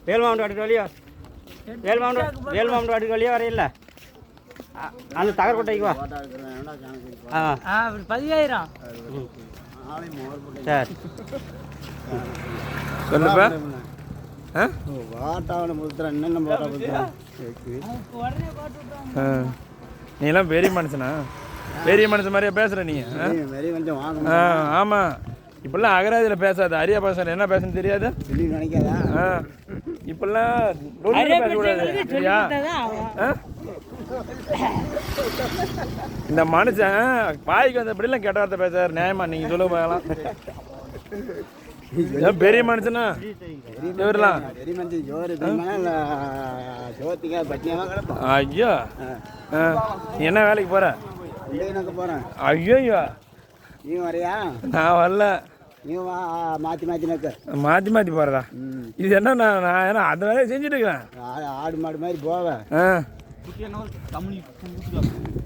வேல்மாமன் அடுக்க வழியா வேல்மாமன் அடுக்க வழியா வரையில்ல அந்த தகர்கோட்டைக்கு வா. 10,000 சரி சொல்லுப்பா. நீ எல்லாம் பெரிய மனுஷனா? பெரிய மனுஷன் மாதிரியா பேசுற நீ? ஆமா, இப்பெல்லாம் அகராதியில் பேசாத, அரியா பேசுற. என்ன பேசுன்னு தெரியாது இப்பெல்லாம் பேசக்கூடாது. இந்த மனுஷன் பாய்க்கு வந்த இப்படிலாம் கெட்ட வார்த்தை பேசுறாரு. நியாயமா நீங்க சொல்ல போகலாம். பெரிய மனுஷனா இவரெல்லாம்? ஐயோ, என்ன வேலைக்கு போற? ஐயோ, நான் வரல. மாத்தி மாத்தி போறதா? இது என்ன? நான் அந்த வேலையை செஞ்சுட்டு இருக்கிறேன். ஆடு மாடு மாதிரி போவேன்.